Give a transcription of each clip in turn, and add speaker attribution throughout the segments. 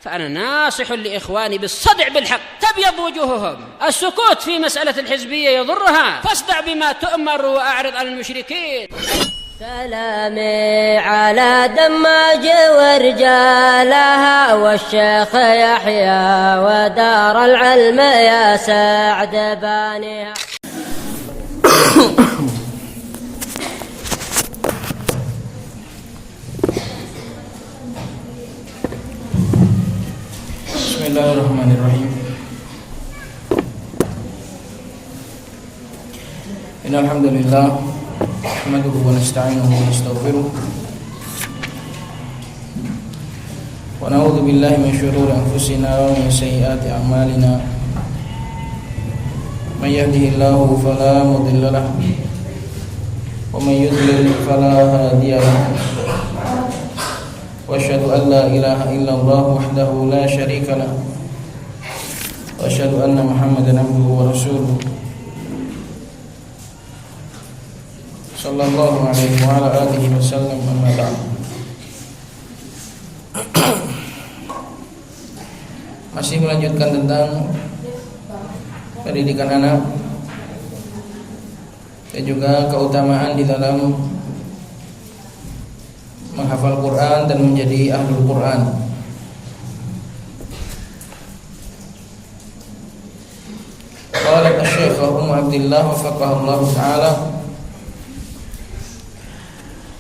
Speaker 1: فأنا ناصح لإخواني بالصدع بالحق تبيض وجوههم. السكوت في مسألة الحزبية يضرها، فاصدع بما تؤمر وأعرض عن المشركين.
Speaker 2: سلامي على دماج ورجالها والشيخ يحيى ودار العلم يا سعد بانيها.
Speaker 3: Bismillahirrahmanirrahim. Innal hamdalillah nahmaduhu wa nasta'inuhu wa nastaghfiruh wa na'udzu billahi min shururi anfusina wa min sayyiati a'malina. May yahdihillahu fala mudilla lahu wa may yudlil fala hadiya lahu. Wa asyhadu an la ilaha illallah wahdahu la syarika lahu wa asyhadu anna Muhammadan abduhu wa rasuluh sallallahu alaihi wa ala alihi wasallam. Amma ba'd. Masih melanjutkan tentang pendidikan anak dan juga keutamaan di dalam menghafal Quran dan menjadi ahlul Quran. Qala Asy-Syaikh Ummu Abdillah wafaqahullah ta'ala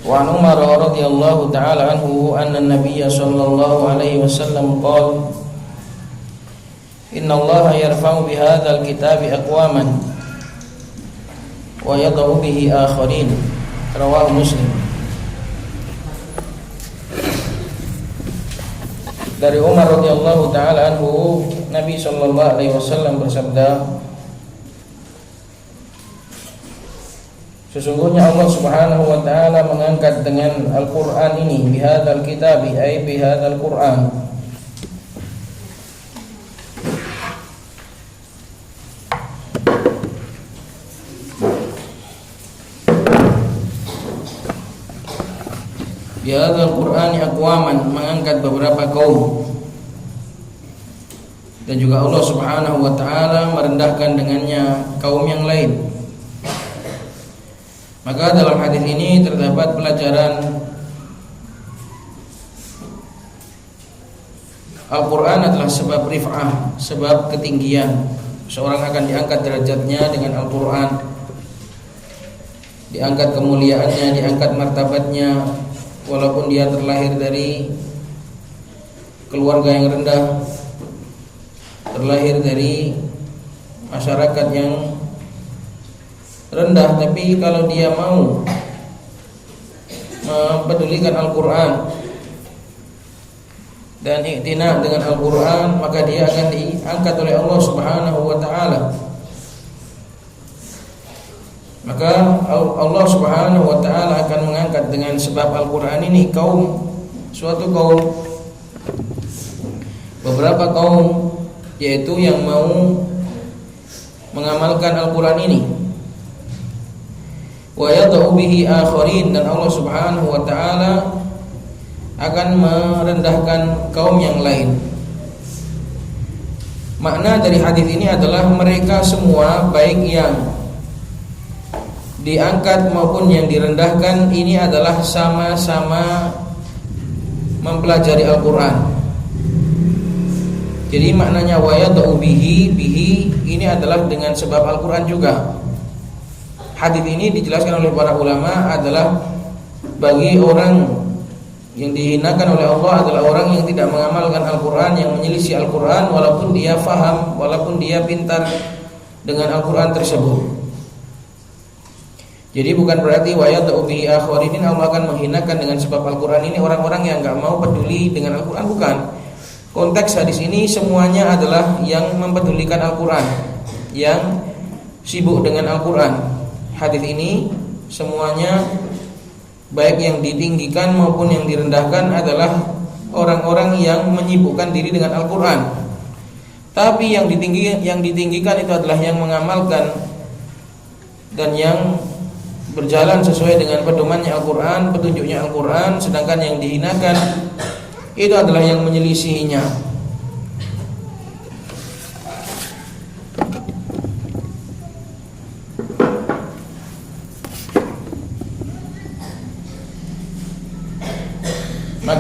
Speaker 3: wa an Umar radhiyallahu ta'ala anhu anna an-nabiy sallallahu alaihi wasallam qala inna Allaha yarfa'u bi hadzal kitabi aqwaman wa yad'u bihi akharin. Rawahu Muslim. Dari Umar radhiyallahu taala anhu, Nabi sallallahu alaihi wasallam bersabda, sesungguhnya Allah Subhanahu wa taala mengangkat dengan Al-Qur'an ini, bihadzal kitabi ay bihadzal Qur'an, bihadzal Qur'ani aqwaman, mengangkat beberapa kaum, dan juga Allah Subhanahu wa taala merendahkan dengannya kaum yang lain. Maka dalam hadis ini terdapat pelajaran Al-Qur'an adalah sebab rif'ah, sebab ketinggian. Seorang akan diangkat derajatnya dengan Al-Qur'an, diangkat kemuliaannya, diangkat martabatnya, walaupun dia terlahir dari keluarga yang rendah, terlahir dari masyarakat yang rendah, tapi kalau dia mau mempedulikan Al-Quran dan iktina dengan Al-Quran, maka dia akan diangkat oleh Allah Subhanahu wa ta'ala. Maka Allah Subhanahu wa ta'ala akan mengangkat dengan sebab Al-Quran ini suatu kaum, beberapa kaum, yaitu yang mau mengamalkan Al-Quran ini. Wa yad'u bihi akharin, dan Allah Subhanahu wa ta'ala akan merendahkan kaum yang lain. Makna dari hadis ini adalah mereka semua, baik yang diangkat maupun yang direndahkan, ini adalah sama-sama mempelajari Al-Quran. Jadi maknanya wa yad'u bihi ini adalah dengan sebab Al-Quran juga. Hadis ini dijelaskan oleh para ulama adalah bagi orang yang dihinakan oleh Allah adalah orang yang tidak mengamalkan Al-Quran, yang menyelisih Al-Quran walaupun dia faham, walaupun dia pintar dengan Al-Quran tersebut. Jadi bukan berarti wa yad'u bihi akharin Allah akan menghinakan dengan sebab Al-Quran ini orang-orang yang enggak mau peduli dengan Al-Quran, bukan. Konteks hadis ini semuanya adalah yang mempedulikan Al-Quran, yang sibuk dengan Al-Quran. Hadis ini semuanya, baik yang ditinggikan maupun yang direndahkan, adalah orang-orang yang menyibukkan diri dengan Al-Quran. Tapi yang ditinggikan itu adalah yang mengamalkan dan yang berjalan sesuai dengan pedomannya Al-Quran, petunjuknya Al-Quran. Sedangkan yang dihinakan itu adalah yang menyelisihinya.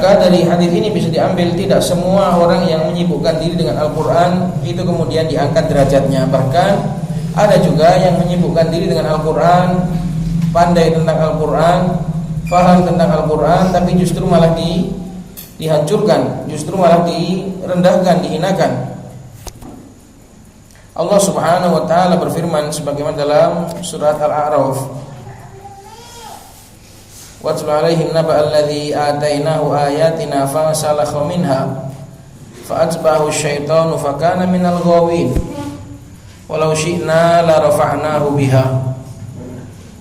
Speaker 3: Maka dari hadis ini bisa diambil tidak semua orang yang menyibukkan diri dengan Al-Quran itu kemudian diangkat derajatnya. Bahkan ada juga yang menyibukkan diri dengan Al-Quran, pandai tentang Al-Quran, faham tentang Al-Quran, tapi justru malah dihancurkan, justru malah direndahkan, dihinakan. Allah Subhanahu wa taala berfirman sebagaimana dalam surat Al-A'raf, "Watlu 'alaihim naba'al ladzi atainahu ayatina fasalakha minha fa'atba'ahu asyaitanu fakana minal ghawin walau syi'na la rafa'nahu biha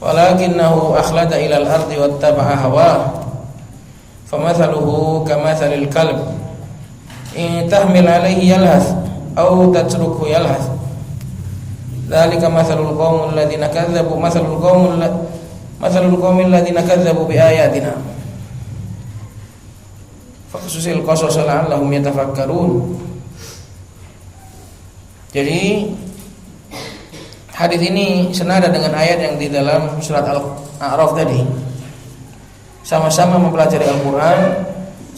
Speaker 3: walakinnahu akhlada ilal ardi wattaba'a hawahu famathaluhu kamathalil kalb in tahmil 'alaihi yalhath aw tatrukhu yalhath dzalika mathalul qaumil ladzina kadzdzabu mathalul qaumil ladzina kadzdzabu biayatina faqsusil qasas la'allahum yatafakkarun." Jadi hadis ini senada dengan ayat yang di dalam surat Al-A'raf tadi. Sama-sama mempelajari Al-Quran,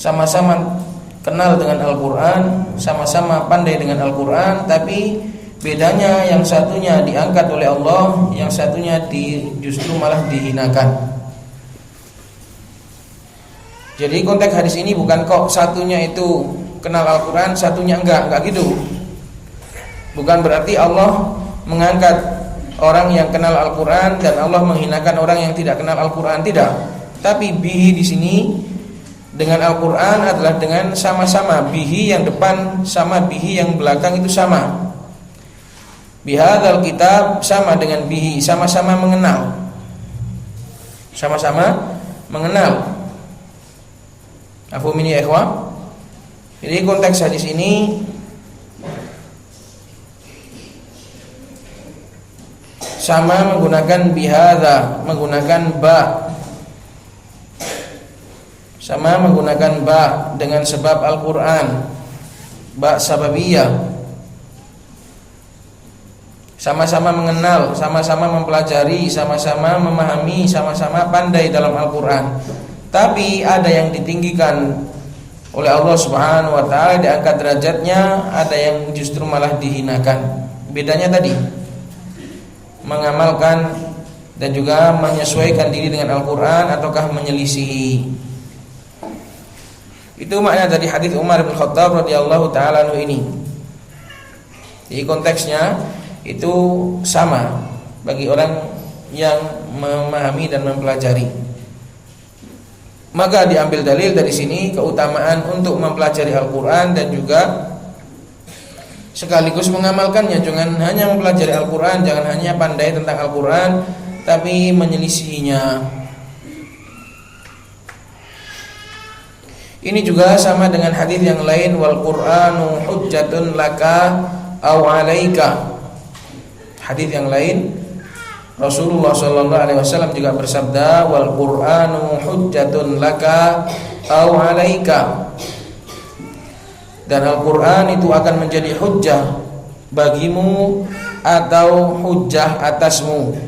Speaker 3: sama-sama kenal dengan Al-Quran, sama-sama pandai dengan Al-Quran, tapi bedanya yang satunya diangkat oleh Allah, yang satunya justru malah dihinakan. Jadi konteks hadis ini bukan kok satunya itu kenal Al-Quran, satunya enggak gitu. Bukan berarti Allah mengangkat orang yang kenal Al-Quran dan Allah menghinakan orang yang tidak kenal Al-Quran, tidak. Tapi bihi di sini dengan Al-Quran adalah dengan sama-sama, bihi yang depan sama bihi yang belakang itu sama. Bihadzal kitab sama dengan bihi, sama-sama mengenal. Sama-sama mengenal. Afhum ini ya ikhwah? Jadi konteks hadis ini sama menggunakan bihadza, menggunakan ba. Sama menggunakan ba dengan sebab Al-Quran, ba sababiyah. Sama-sama mengenal, sama-sama mempelajari, sama-sama memahami, sama-sama pandai dalam Al-Quran. Tapi ada yang ditinggikan oleh Allah Subhanahu wa taala, diangkat derajatnya, ada yang justru malah dihinakan. Bedanya tadi mengamalkan dan juga menyesuaikan diri dengan Al-Quran ataukah menyelisihi. Itu makna dari hadis Umar bin Khattab radhiyallahu taala anhu ini. Jadi konteksnya itu sama bagi orang yang memahami dan mempelajari. Maka diambil dalil dari sini keutamaan untuk mempelajari Al-Quran dan juga sekaligus mengamalkannya. Jangan hanya mempelajari Al-Quran, jangan hanya pandai tentang Al-Quran, tapi menyelisihinya. Ini juga sama dengan hadis yang lain, wal Qur'anu hujjatun laka aw 'alaika. Hadis yang lain Rasulullah sallallahu alaihi wasallam juga bersabda, wal Qur'anu hujjatun laka aw 'alaika. Dan Al-Qur'an itu akan menjadi hujjah bagimu atau hujjah atasmu.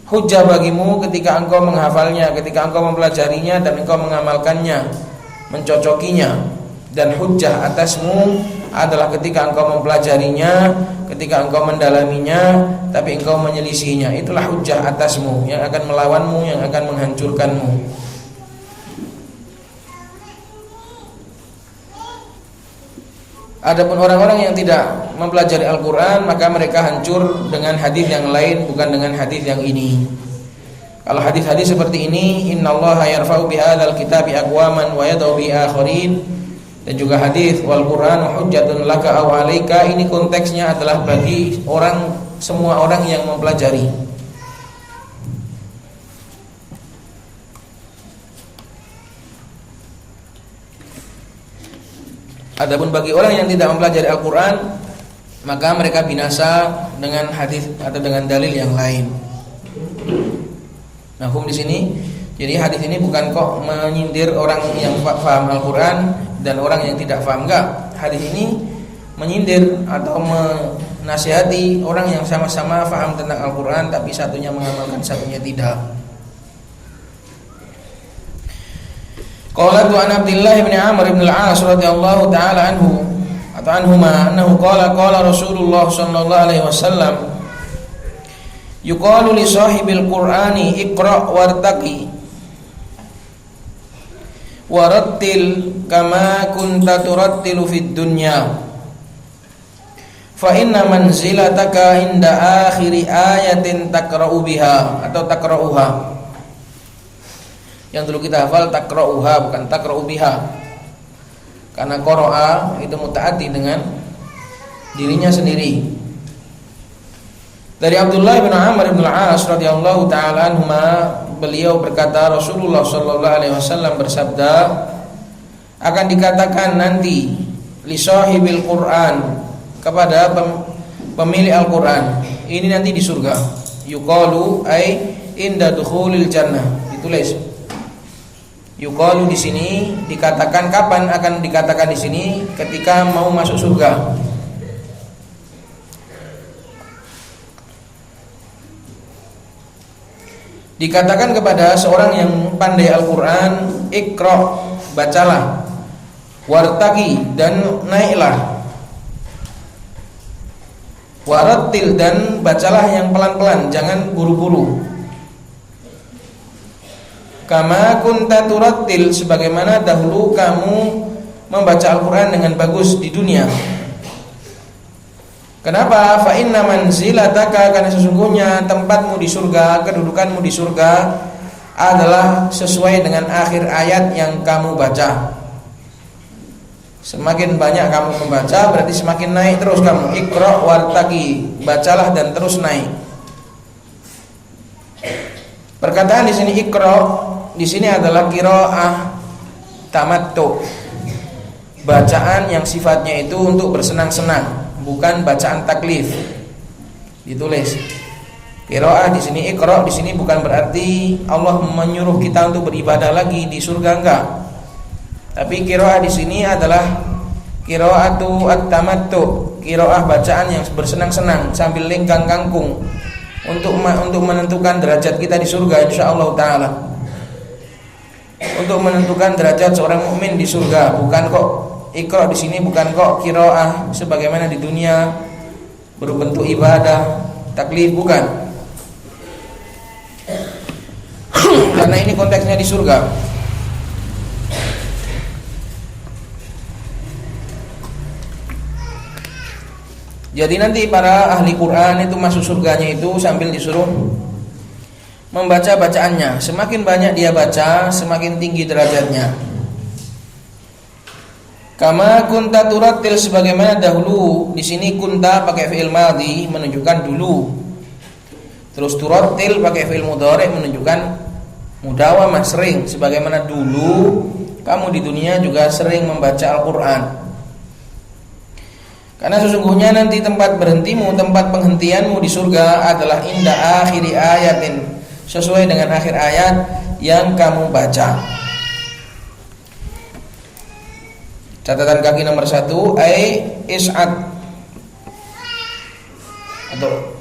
Speaker 3: Hujjah bagimu ketika engkau menghafalnya, ketika engkau mempelajarinya dan engkau mengamalkannya, mencocokinya. Dan hujjah atasmu adalah ketika engkau mempelajarinya, ketika engkau mendalaminya, tapi engkau menyelisihinya. Itulah hujjah atasmu yang akan melawanmu, yang akan menghancurkanmu. Adapun orang-orang yang tidak mempelajari Al-Quran, maka mereka hancur dengan hadis yang lain, bukan dengan hadis yang ini. Kalau hadis-hadis seperti ini, innallaha yarfa'u bihadzal kitabi aqwaman wa yad'u bi akharin, dan juga hadis wal Qur'anu hujjatun laka aw 'alaika, ini konteksnya adalah bagi semua orang yang mempelajari. Adapun bagi orang yang tidak mempelajari Al-Quran, maka mereka binasa dengan hadis atau dengan dalil yang lain. Nah, hukum di sini, jadi hadis ini bukan kok menyindir orang yang paham Al-Quran dan orang yang tidak paham, enggak. Hadis ini menyindir atau menasihati orang yang sama-sama paham tentang Al-Quran, tapi satunya mengamalkan, satunya tidak. Qala an Abdullah bin Amr bin al-As radhiyallahu taala anhu atau anhuma annahu qala Rasulullah sallallahu alaihi wasallam yuqalu li sahibil qur'ani iqra wartaqi warattil kama kunta turattilu fid dunya fa inna manzilataka inda akhiri ayatin takra'u biha atau takra'uha. Yang dulu kita hafal takra'uha bukan takra'u biha, karena qara'a itu mutaaddi dengan dirinya sendiri. Dari Abdullah bin Amr bin al-As radhiyallahu taala anhuma, beliau berkata Rasulullah sallallahu alaihi wasallam bersabda, akan dikatakan nanti li sahibil Quran, kepada pemilik Al-Quran, ini nanti di surga. Yuqalu ay inda dukhulil jannah, ditulis. Yuqalu di sini dikatakan, kapan akan dikatakan di sini? Ketika mau masuk surga. Dikatakan kepada seorang yang pandai Al-Quran, Iqra, bacalah, wartaqi, dan naiklah, warattil, dan bacalah yang pelan-pelan, jangan buru-buru. Kama kunta turattil, sebagaimana dahulu kamu membaca Al-Quran dengan bagus di dunia. Kenapa? Fa inna manzilataka, karena sesungguhnya tempatmu di surga, kedudukanmu di surga adalah sesuai dengan akhir ayat yang kamu baca. Semakin banyak kamu membaca, berarti semakin naik terus kamu. Iqra wartaqi, bacalah dan terus naik. Perkataan di sini Iqra di sini adalah qiraah tamattu, bacaan yang sifatnya itu untuk bersenang-senang, bukan bacaan taklif. Ditulis qiraah di sini, Iqra di sini bukan berarti Allah menyuruh kita untuk beribadah lagi di surga, enggak. Tapi qiraah di sini adalah qiraatu at-tamattu, qiraah bacaan yang bersenang-senang sambil lenggang kangkung untuk menentukan derajat kita di surga insyaallah taala. Untuk menentukan derajat seorang mukmin di surga, bukan kok Iqra di sini, bukan kok qiraah sebagaimana di dunia berbentuk ibadah taklif, bukan. Karena ini konteksnya di surga. Jadi nanti para ahli Quran itu masuk surganya itu sambil disuruh membaca bacaannya. Semakin banyak dia baca, semakin tinggi derajatnya. Kama kunta turattil, sebagaimana dahulu. Di sini kunta pakai fi'il madhi menunjukkan dulu. Terus turattil pakai fi'il mudhari menunjukkan mudawamah, sering, sebagaimana dulu kamu di dunia juga sering membaca Al-Quran. Karena sesungguhnya nanti tempat berhentimu, tempat penghentianmu di surga adalah inda akhiri ayatin, sesuai dengan akhir ayat yang kamu baca. Catatan kaki nomor 1, ai is'ad, atau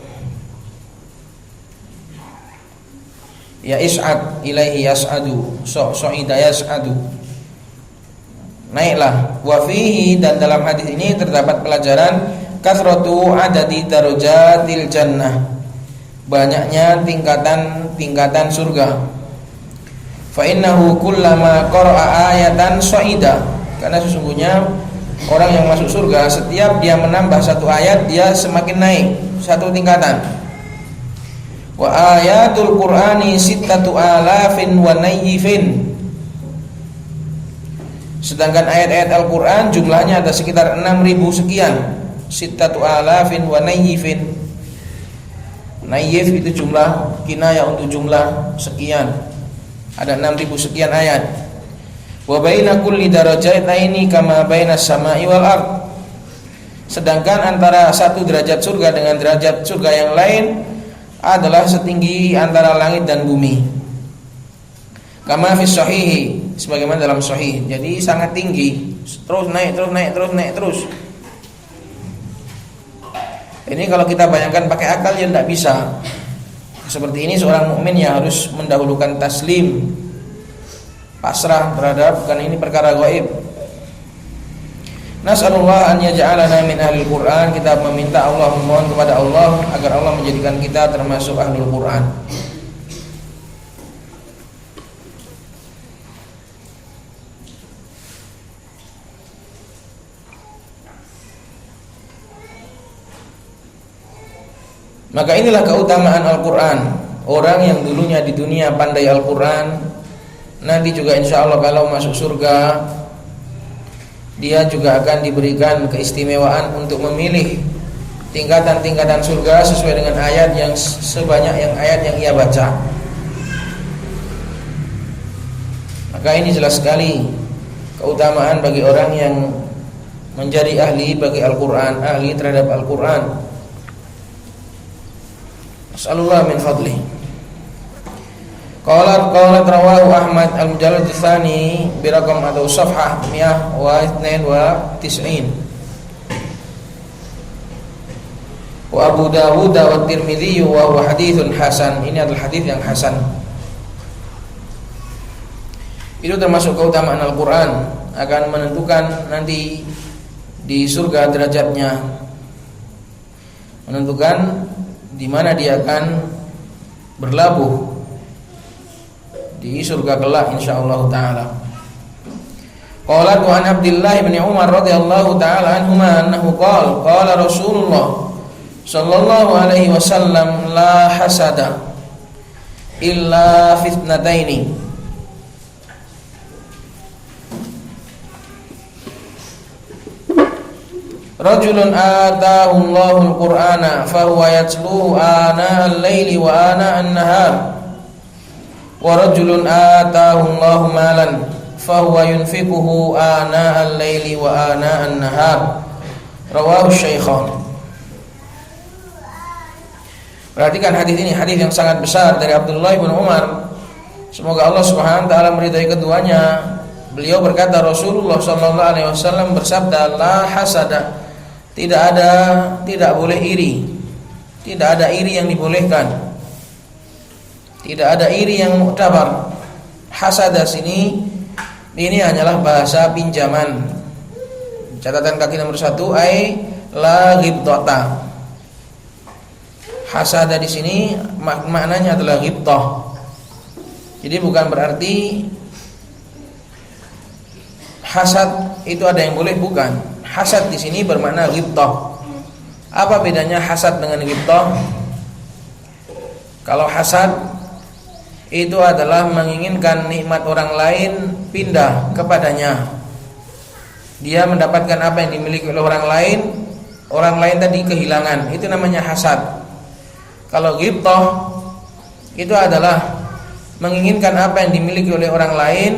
Speaker 3: ya is'ad ilaihi yas'adu, so'ida yas'adu, naiklah. Wa fihi, dan dalam hadis ini terdapat pelajaran kasratu adadi darajatil jannah, banyaknya tingkatan surga. Fa innahu kullama qara'a ayatan so'ida, karena sesungguhnya orang yang masuk surga setiap dia menambah satu ayat dia semakin naik satu tingkatan. Wa ayatul Qur'ani sittatu alafin wa nayyifin, sedangkan ayat-ayat Al-Quran jumlahnya ada sekitar 6.000 sekian. Sittatu alafin wa nayyifin, nayyif itu jumlah kinayah untuk jumlah sekian, ada 6.000 sekian ayat. Wa baina kulli darajataini kama baina samai wal ard, sedangkan antara satu derajat surga dengan derajat surga yang lain adalah setinggi antara langit dan bumi. Kama fi sahihi, sebagaimana dalam sahih. Jadi sangat tinggi, terus naik, terus naik, terus naik, terus. Ini kalau kita bayangkan pakai akal ya tidak bisa. Seperti ini seorang mukmin yang harus mendahulukan taslim, pasrah terhadap, karena ini perkara gaib. Nas'alullah an yaj'alana min ahlil Qur'an. Kita meminta Allah, memohon kepada Allah agar Allah menjadikan kita termasuk ahlul Qur'an. Maka inilah keutamaan Al-Quran. Orang yang dulunya di dunia pandai Al-Quran, nanti juga insya Allah kalau masuk surga, dia juga akan diberikan keistimewaan untuk memilih tingkatan-tingkatan surga sesuai dengan ayat yang sebanyak yang ayat yang ia baca. Maka ini jelas sekali keutamaan bagi orang yang menjadi ahli bagi Al-Quran, ahli terhadap Al-Quran. As'alullah min fadli. Qalat rawahu Ahmad al-Mujallad tsani bi raqam atau safhah 192. Wa Abu Dawud wa Tirmidzi wa huwa haditsun hasan. Ini adalah hadis yang hasan. Itu termasuk keutamaan Al-Qur'an, akan menentukan nanti di surga derajatnya, menentukan di mana dia akan berlabuh di surga kelak insyaallah taala. Qala an Abdullah bin Umar radhiyallahu taala anhuma annahu qala Rasulullah sallallahu alaihi wasallam la hasada illa fitnataini. Rajulun ataahu Allahul Qur'ana fahuwa yatluhu ana al-laili wa ana an-nahar, wa rajulun ataahu Allahu malan fahuwa yunfiquhu ana al-laili wa ana an-nahar. Rawahu Syaikhan. Perhatikan hadis ini, hadis yang sangat besar dari Abdullah bin Umar. Semoga Allah Subhanahu wa taala meridai keduanya. Beliau berkata, Rasulullah sallallahu alaihi wasallam bersabda, la hasada. Tidak boleh iri. Tidak ada iri yang dibolehkan. Tidak ada iri yang muktabar. Hasada sini ini hanyalah bahasa pinjaman. Catatan kaki nomor 1, ai la ghibtata. Hasada di sini maknanya adalah ghibtah. Jadi bukan berarti hasad itu ada yang boleh, bukan. Hasad di sini bermakna ghibtah. Apa bedanya hasad dengan ghibtah? Kalau hasad itu adalah menginginkan nikmat orang lain pindah kepadanya. Dia mendapatkan apa yang dimiliki oleh orang lain tadi kehilangan. Itu namanya hasad. Kalau ghibtah itu adalah menginginkan apa yang dimiliki oleh orang lain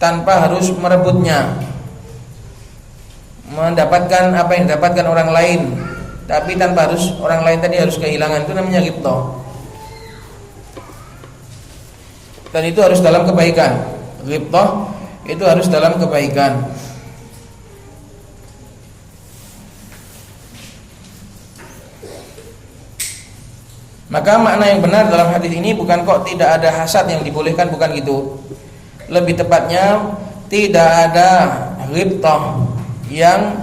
Speaker 3: tanpa harus merebutnya. Mendapatkan apa yang didapatkan orang lain, tapi tanpa harus orang lain tadi harus kehilangan. Itu namanya ghibtah. Dan itu harus dalam kebaikan. Ghibtah itu harus dalam kebaikan. Maka makna yang benar dalam hadis ini bukan kok tidak ada hasad yang dibolehkan, bukan gitu. Lebih tepatnya tidak ada ghibtah yang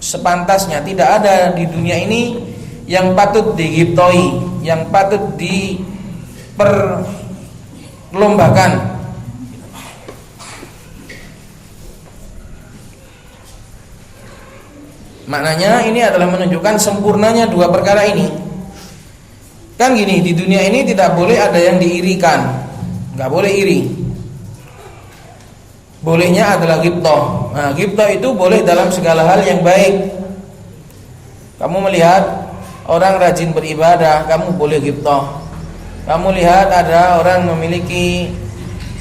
Speaker 3: sepantasnya. Tidak ada di dunia ini yang patut dighibtahi, yang patut diperlombakan. Maknanya ini adalah menunjukkan sempurnanya dua perkara ini. Kan gini, di dunia ini tidak boleh ada yang diirikan, nggak boleh iri. Bolehnya adalah ghibtah. Nah, ghibtah itu boleh dalam segala hal yang baik. Kamu melihat orang rajin beribadah, kamu boleh ghibtah. Kamu lihat ada orang memiliki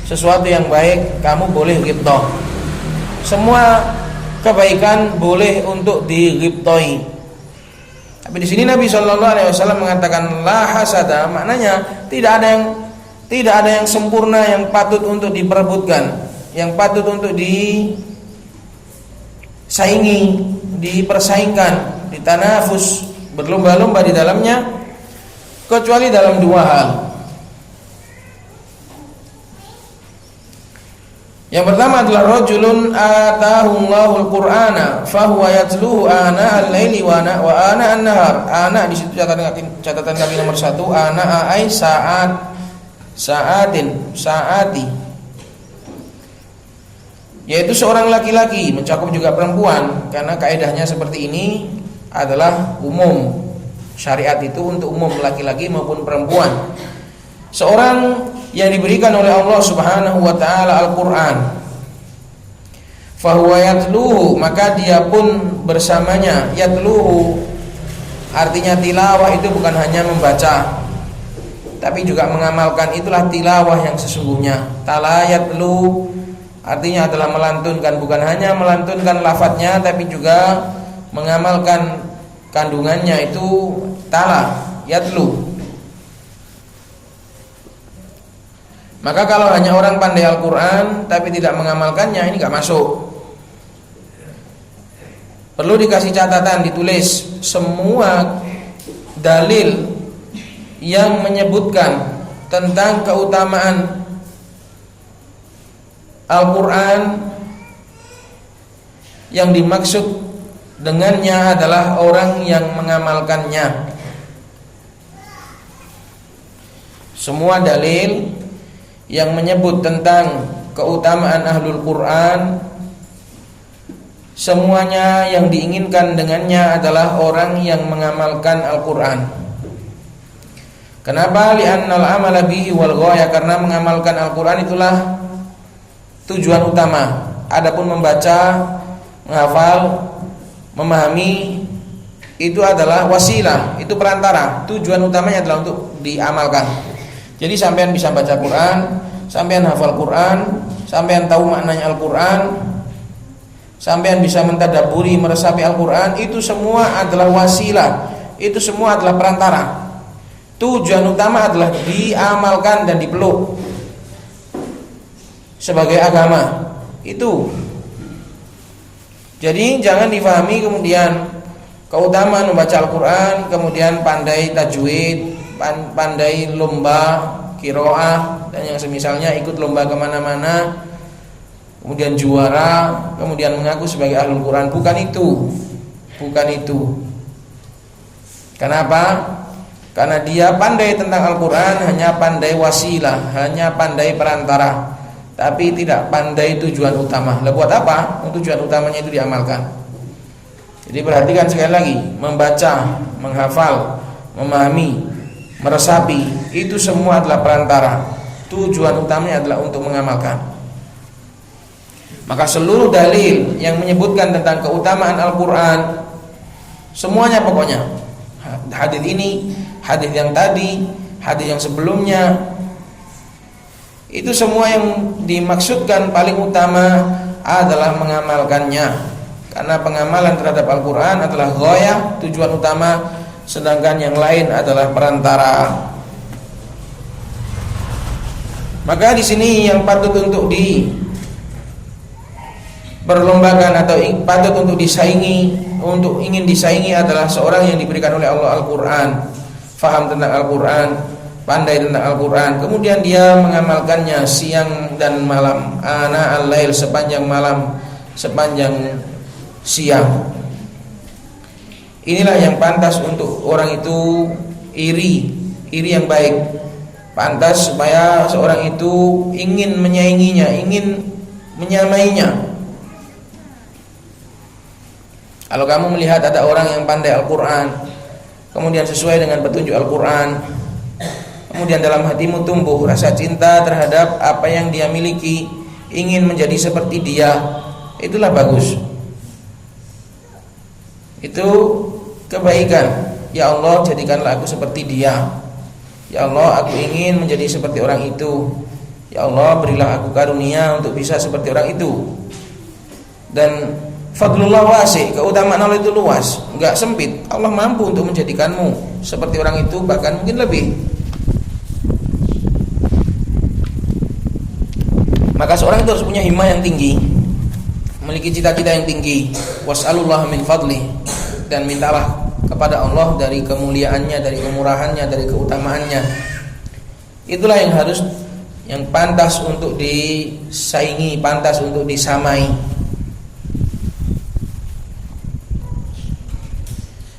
Speaker 3: sesuatu yang baik, kamu boleh ghibtah. Semua kebaikan boleh untuk dighibtahi. Tapi di sini Nabi Shallallahu Alaihi Wasallam mengatakan la hasada, maknanya tidak ada yang sempurna yang patut untuk diperebutkan, yang patut untuk disaingi, dipersaingkan, ditanafus, berlomba-lomba di dalamnya, kecuali dalam dua hal. Yang pertama adalah rajulun atahullahul qur'ana fahuwa yatluhu ana al-laili wa ana an-nahar. Ana di situ catatan kaki nomor 1, ana ai saati, yaitu seorang laki-laki, mencakup juga perempuan, karena kaidahnya seperti ini adalah umum. Syariat itu untuk umum laki-laki maupun perempuan. Seorang yang diberikan oleh Allah Subhanahu wa taala Al-Qur'an, fahuwa yatluhu, maka dia pun bersamanya. Yatluhu artinya tilawah, itu bukan hanya membaca tapi juga mengamalkan. Itulah tilawah yang sesungguhnya. Tala yatlu artinya adalah melantunkan, bukan hanya melantunkan lafadznya tapi juga mengamalkan kandungannya. Itu tala yatlu. Maka kalau hanya orang pandai Al-Quran tapi tidak mengamalkannya, ini gak masuk. Perlu dikasih catatan, ditulis semua dalil yang menyebutkan tentang keutamaan Al-Quran, yang dimaksud dengannya adalah orang yang mengamalkannya. Semua dalil yang menyebut tentang keutamaan Ahlul Quran, semuanya yang diinginkan dengannya adalah orang yang mengamalkan Al-Quran. Kenapa? Li'annal amala bihi wal ghaya, karena mengamalkan Al-Quran itulah tujuan utama. Adapun membaca, menghafal, memahami itu adalah wasilah, itu perantara. Tujuan utamanya adalah untuk diamalkan. Jadi sampean bisa baca Quran, sampean hafal Quran, sampean tahu maknanya Al-Quran, sampean bisa mentadabburi, meresapi Al-Quran, itu semua adalah wasilah, itu semua adalah perantara. Tujuan utama adalah diamalkan dan dipeluk sebagai agama. Itu. Jadi jangan difahami kemudian keutamaan membaca Al-Quran, kemudian pandai tajwid, pandai lomba qiraah dan yang semisalnya, ikut lomba kemana-mana, kemudian juara, kemudian mengaku sebagai Ahlul Quran. Bukan itu. Bukan itu. Kenapa? Karena dia pandai tentang Al-Quran, hanya pandai wasilah, hanya pandai perantara, tapi tidak pandai tujuan utama. Lah buat apa? Tujuan utamanya itu diamalkan. Jadi perhatikan sekali lagi, membaca, menghafal, memahami, meresapi, itu semua adalah perantara. Tujuan utamanya adalah untuk mengamalkan. Maka seluruh dalil yang menyebutkan tentang keutamaan Al-Quran, semuanya pokoknya, hadis ini, hadis yang tadi, hadis yang sebelumnya, itu semua yang dimaksudkan paling utama adalah mengamalkannya. Karena pengamalan terhadap Al-Quran adalah ghayah, tujuan utama, sedangkan yang lain adalah perantara. Maka di sini yang patut untuk diperlombakan atau patut untuk disaingi, untuk ingin disaingi adalah seorang yang diberikan oleh Allah Al-Quran, faham tentang Al-Quran, pandai tentang Al-Quran, kemudian dia mengamalkannya siang dan malam, ana al-lail, sepanjang malam, sepanjang siang. Inilah yang pantas untuk orang itu iri yang baik. Pantas supaya seorang itu ingin menyainginya, ingin menyamainya. Kalau kamu melihat ada orang yang pandai Al-Quran, kemudian sesuai dengan petunjuk Al-Quran, kemudian dalam hatimu tumbuh rasa cinta terhadap apa yang dia miliki, ingin menjadi seperti dia, itulah bagus. Itu kebaikan. Ya Allah, jadikanlah aku seperti dia. Ya Allah, aku ingin menjadi seperti orang itu. Ya Allah, berilah aku karunia untuk bisa seperti orang itu. Dan fadlullah wasi', keutamaan Allah itu luas, enggak sempit. Allah mampu untuk menjadikanmu seperti orang itu, bahkan mungkin lebih. Maka seorang itu harus punya himmah yang tinggi, memiliki cita-cita yang tinggi. Was'alullah min fadlih, dan mintalah kepada Allah dari kemuliaannya, dari kemurahannya, dari keutamaannya. Itulah yang yang pantas untuk disaingi, pantas untuk disamai.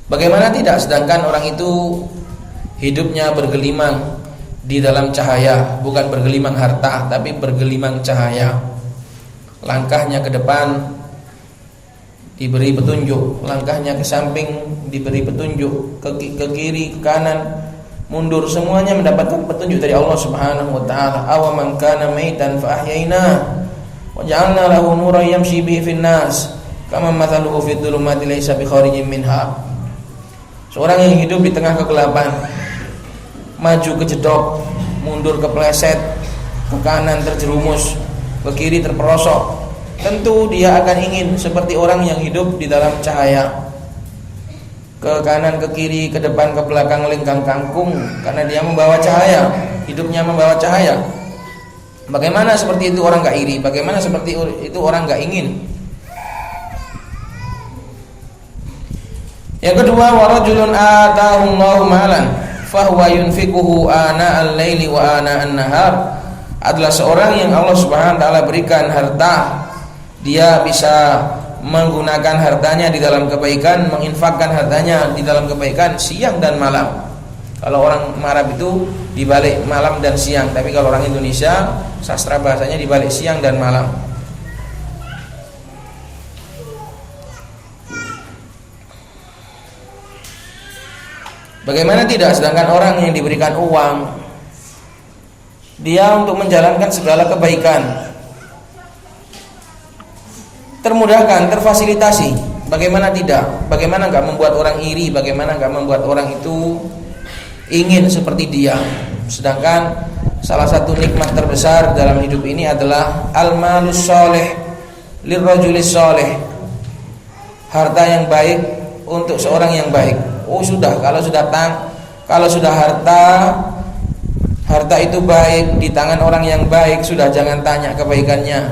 Speaker 3: Bagaimana tidak, sedangkan orang itu hidupnya bergelimang di dalam cahaya, bukan bergelimang harta, tapi bergelimang cahaya. Langkahnya ke depan diberi petunjuk, langkahnya ke samping diberi petunjuk, ke kiri, ke kanan, mundur, semuanya mendapatkan petunjuk dari Allah Subhanahu wa taala. Aw man kana maitan fa ahyayna wa ja'alna lahu nuran yamshi bihi fin nas kama mathaluhu fid dhulumati laysa bi kharijin minha. Seorang yang hidup di tengah kegelapan, maju kejedok, mundur kepleset, ke kanan terjerumus, ke kiri terperosok, tentu dia akan ingin seperti orang yang hidup di dalam cahaya. Ke kanan, ke kiri, ke depan, ke belakang, lenggang kangkung, karena dia membawa cahaya, hidupnya membawa cahaya. Bagaimana seperti itu orang gak iri? Bagaimana seperti itu orang gak ingin? Yang kedua, warajulun atahullahu malan fahuwa yunfiquhu ana al-laili wa ana an-nahar, adalah seorang yang Allah Subhanahu wa taala berikan harta, dia bisa menggunakan hartanya di dalam kebaikan, menginfakkan hartanya di dalam kebaikan siang dan malam. Kalau orang Arab itu dibalik malam dan siang, tapi kalau orang Indonesia sastra bahasanya dibalik siang dan malam. Bagaimana tidak, sedangkan orang yang diberikan uang, dia untuk menjalankan segala kebaikan, termudahkan, terfasilitasi. Bagaimana tidak? Bagaimana enggak membuat orang iri? Bagaimana enggak membuat orang itu ingin seperti dia? Sedangkan salah satu nikmat terbesar dalam hidup ini adalah al-malus sholeh lirrajulis sholeh, harta yang baik untuk seorang yang baik. Oh sudah, kalau sudah harta itu baik di tangan orang yang baik, sudah jangan tanya kebaikannya.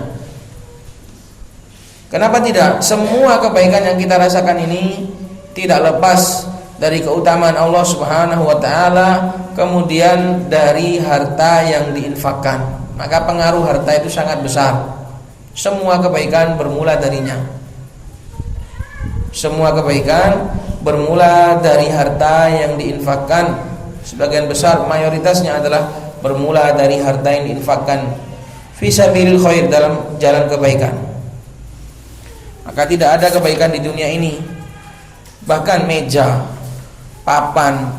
Speaker 3: Kenapa tidak? Semua kebaikan yang kita rasakan ini tidak lepas dari keutamaan Allah Subhanahu wa taala, kemudian dari harta yang diinfakkan. Maka pengaruh harta itu sangat besar. Semua kebaikan bermula darinya. Semua kebaikan bermula dari harta yang diinfakkan. Sebagian besar, mayoritasnya adalah bermula dari harta yang diinfakkan fi sabilil khair, dalam jalan kebaikan. Maka tidak ada kebaikan di dunia ini, bahkan meja, papan,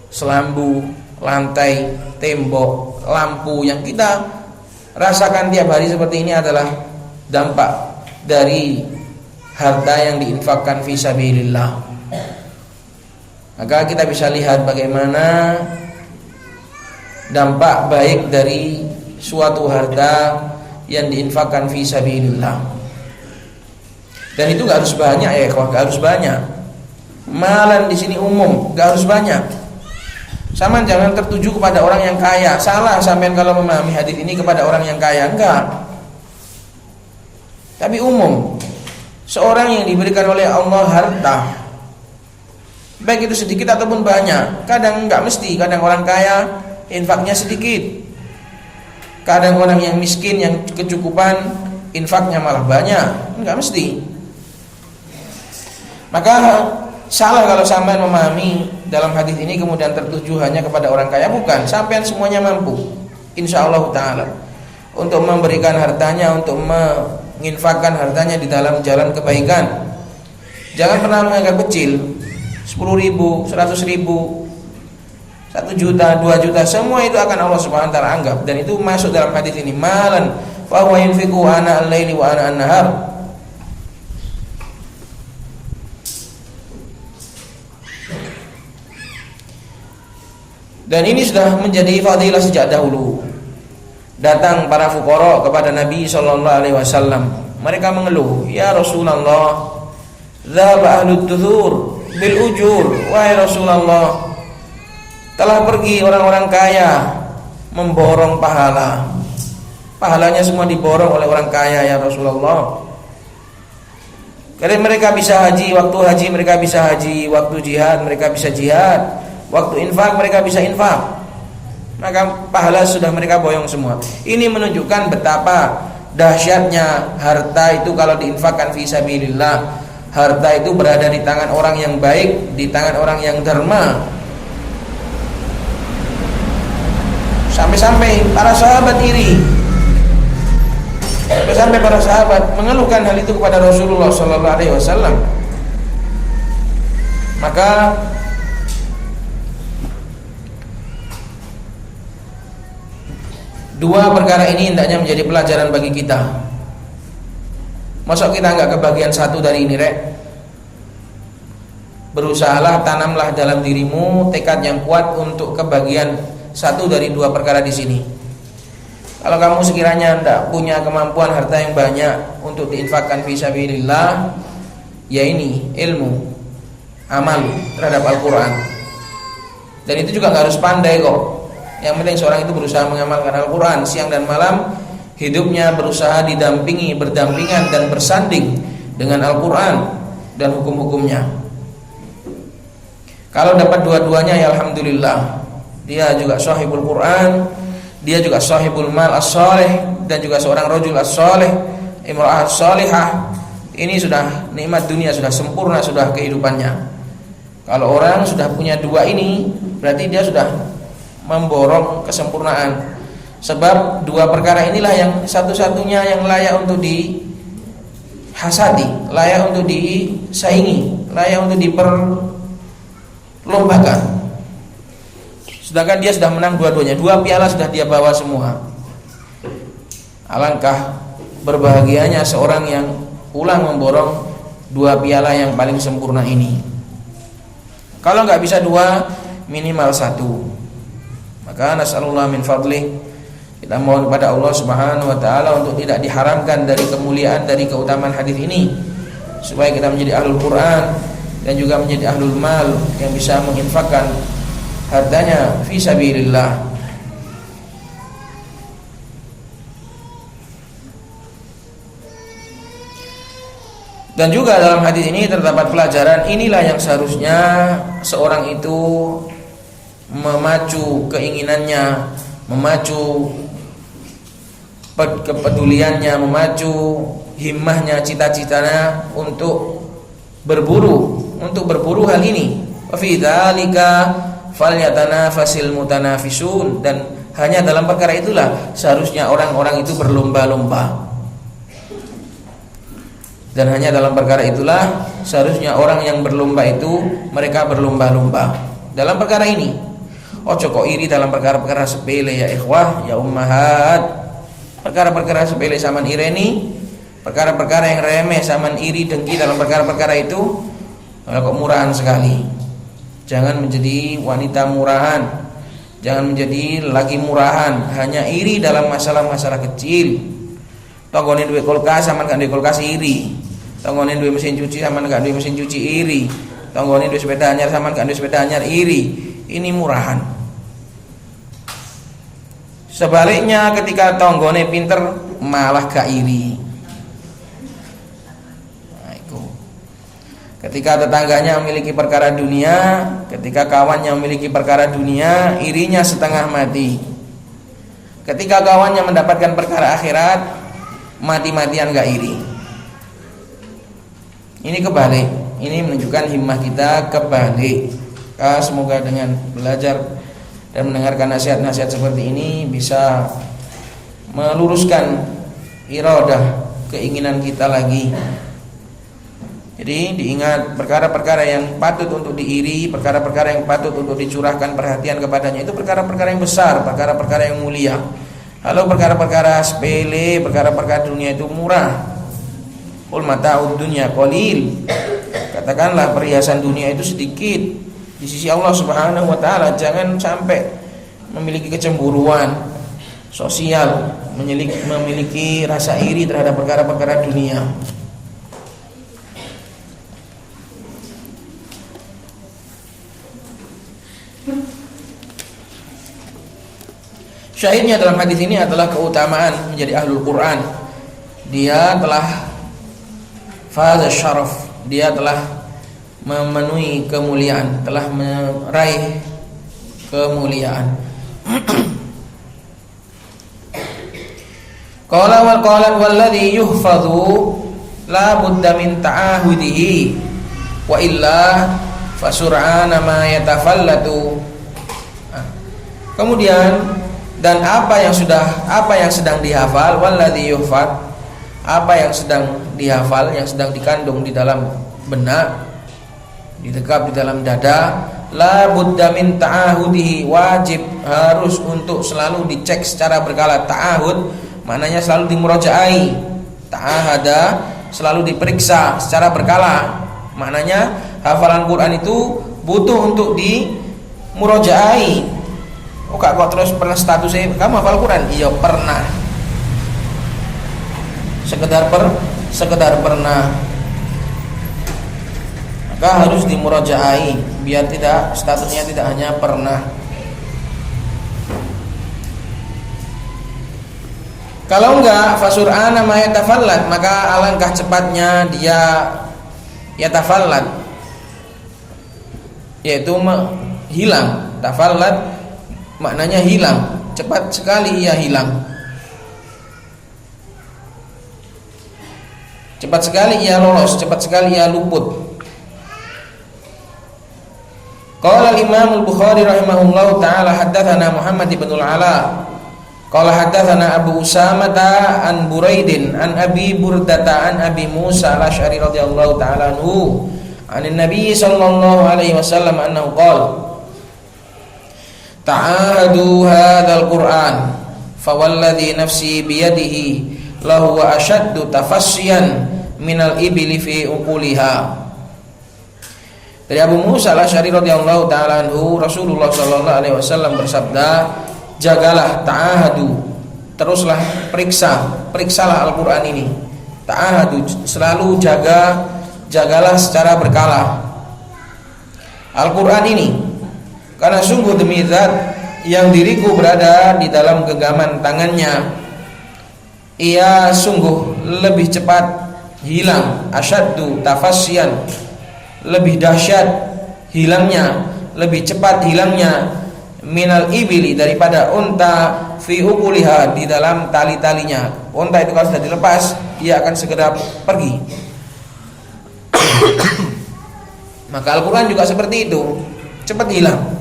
Speaker 3: selambu, lantai, tembok, lampu yang kita rasakan tiap hari seperti ini adalah dampak dari harta yang diinfakkan fi sabilillah. Maka kita bisa lihat bagaimana dampak baik dari suatu harta yang diinfakkan fi sabilillah. Dan itu gak harus banyak ya, gak harus banyak. Malan di sini umum, gak harus banyak. Sama jangan tertuju kepada orang yang kaya. Salah sampean kalau memahami hadis ini kepada orang yang kaya, enggak. Tapi umum. Seorang yang diberikan oleh Allah harta, baik itu sedikit ataupun banyak. Kadang enggak mesti, kadang orang kaya infaknya sedikit, kadang orang yang miskin yang kecukupan infaknya malah banyak. Enggak mesti. Maka salah kalau sampean memahami dalam hadis ini kemudian tertuju hanya kepada orang kaya. Bukan, sampean semuanya mampu insyaallah taala untuk memberikan hartanya, untuk menginfakkan hartanya di dalam jalan kebaikan. Jangan pernah menganggap kecil. 10.000, 100.000, 1 juta, 2 juta, semua itu akan Allah Subhanahu wa taala anggap. Dan itu masuk dalam hadis ini, malan fa huwa yunfiqu ana al-laili wa ana an-nahar. Dan ini sudah menjadi fadilah sejak dahulu. Datang para fuqara kepada Nabi sallallahu alaihi wasallam. Mereka mengeluh, "Ya Rasulullah, dzaba ahlud duthur bil ujur." Wahai Rasulullah, telah pergi orang-orang kaya memborong pahala. Pahalanya semua diborong oleh orang kaya ya Rasulullah. Karena mereka bisa haji, waktu haji mereka bisa haji, waktu jihad mereka bisa jihad, waktu infak mereka bisa infak. maka pahala sudah mereka boyong semua. Ini menunjukkan betapa dahsyatnya harta itu kalau diinfakkan fi sabilillah. Harta itu berada di tangan orang yang baik, di tangan orang yang derma. Sampai-sampai para sahabat iri. Sampai para sahabat mengeluhkan hal itu kepada Rasulullah sallallahu alaihi wasallam. Maka dua perkara ini hendaknya menjadi pelajaran bagi kita. Masa kita enggak kebagian satu dari ini, Rek? Berusahalah, tanamlah dalam dirimu tekad yang kuat untuk kebagian satu dari dua perkara di sini. Kalau kamu sekiranya tidak punya kemampuan harta yang banyak untuk diinfakkan fi sabilillah, ya ini ilmu, amal terhadap Al-Quran. Dan itu juga nggak harus pandai kok. Yang penting seorang itu berusaha mengamalkan Al-Quran siang dan malam, hidupnya berusaha didampingi, berdampingan dan bersanding dengan Al-Quran dan hukum-hukumnya. Kalau dapat dua-duanya, ya alhamdulillah. Dia juga sahibul Quran, dia juga sahibul mal as-salih, dan juga seorang rajul as-salih, imra'ah as-salihah. Ini sudah nikmat dunia, sudah sempurna, sudah kehidupannya. Kalau orang sudah punya dua ini, berarti dia sudah memborong kesempurnaan. Sebab dua perkara inilah yang satu-satunya yang layak untuk dihasati, layak untuk disaingi, layak untuk diperlombakan. Sedangkan dia sudah menang dua-duanya, dua piala sudah dia bawa semua. Alangkah berbahagianya seorang yang pulang memborong dua piala yang paling sempurna ini. Kalau nggak bisa dua, minimal satu. Maka nasallallahu min fadlih, kita mohon kepada Allah Subhanahu wa taala untuk tidak diharamkan dari kemuliaan, dari keutamaan hadis ini, supaya kita menjadi ahlul Quran dan juga menjadi ahlul mal yang bisa menginfakkan hartanya fi sabilillah. Dan juga dalam hadis ini terdapat pelajaran, inilah yang seharusnya seorang itu memacu keinginannya, memacu kepeduliannya, memacu himmahnya, cita-citanya untuk berburu hal ini. Wa fi dzalika falyatanafasil mutanafisun, dan hanya dalam perkara itulah seharusnya orang-orang itu berlomba-lomba. Dan hanya dalam perkara itulah seharusnya orang yang berlomba itu mereka berlomba-lomba dalam perkara ini. Ojo kok iri dalam perkara-perkara sepele ya ikhwah, ya ummahat. Perkara-perkara sepele saman ireni, perkara-perkara yang remeh saman iri dengki dalam perkara-perkara itu, kok murahan sekali. Jangan menjadi wanita murahan, jangan menjadi laki murahan, hanya iri dalam masalah-masalah kecil. Tonggonin duwe kulkas saman gak duwe kulkas iri, tonggonin duwe mesin cuci saman gak duwe mesin cuci iri, tonggonin duwe sepeda anyar saman gak duwe sepeda anyar iri. Ini murahan. Sebaliknya ketika tonggone pinter malah gak iri. Nah, itu. Ketika tetangganya memiliki perkara dunia, ketika kawannya memiliki perkara dunia, irinya setengah mati. Ketika kawannya mendapatkan perkara akhirat, mati-matian gak iri. Ini kebalik. Ini menunjukkan himmah kita kebalik. Semoga dengan belajar dan mendengarkan nasihat-nasihat seperti ini bisa meluruskan iradah keinginan kita lagi. Jadi diingat perkara-perkara yang patut untuk diiri, perkara-perkara yang patut untuk dicurahkan perhatian kepadanya, itu perkara-perkara yang besar, perkara-perkara yang mulia. Kalau perkara-perkara sepele, perkara-perkara dunia itu murah. Qul mata'ud dunya qalil. Katakanlah perhiasan dunia itu sedikit di sisi Allah Subhanahu wa taala. Jangan sampai memiliki kecemburuan sosial, memiliki rasa iri terhadap perkara-perkara dunia. Syahidnya dalam hadis ini adalah keutamaan menjadi ahlul Quran. Dia telah faza syaraf, dia telah memenuhi kemuliaan, telah meraih kemuliaan. Qala walladzi yuhfadhu la budda min ta'ahudihi wa illa fasur'ana ma yatafallatu. Kemudian dan apa yang sedang dihafal, walladzi yuhfad, apa yang sedang dihafal, yang sedang dikandung di dalam benak, ditekap di dalam dada, la budda min ta'ahudihi, wajib harus untuk selalu dicek secara berkala. Ta'ahud maknanya selalu dimurajaai. Ta'ahada selalu diperiksa secara berkala. Maknanya hafalan Quran itu butuh untuk dimurajaai. Oh kak, kok terus pernah statusnya kamu hafal Quran? Iya pernah. Sekedar pernah. Maka harus dimurajaai biar tidak statusnya tidak hanya pernah. Kalau enggak fasur'ana ma yatafallat, maka alangkah cepatnya dia yatafallat, yaitu hilang. Tafallat maknanya hilang, cepat sekali ia hilang, cepat sekali ia lolos, cepat sekali ia luput. Qala al-Imam al-Bukhari rahimahullahu taala haddatsana Muhammad ibn al-Ala qala haddatsana Abu Usamah an Buraidin an Abi Burdata an Abi Musa al-Asy'ari radhiyallahu taala anhu anin Nabi sallallahu alaihi wasallam annahu qala ta'ahadu hadzal Qur'an fawalladhi nafsi biyadihi lahu wa ashaddu tafassiyan minal ibli fi uquliha. Dari Abu Musa al-Asy'ari radhiyallahu taala anhu, Rasulullah sallallahu alaihi wasallam bersabda, jagalah, ta'ahadu, teruslah periksalah Al-Qur'an ini. Ta'ahadu, selalu jagalah secara berkala Al-Qur'an ini. Karena sungguh demi zat yang diriku berada di dalam genggaman tangannya, ia sungguh lebih cepat hilang, asyaddu tafassiyan, lebih dahsyat hilangnya, lebih cepat hilangnya, minal ibili, daripada unta, fi uquliha, di dalam tali-talinya. Unta itu kalau sudah dilepas, ia akan segera pergi. Maka Al-Quran juga seperti itu, cepat hilang.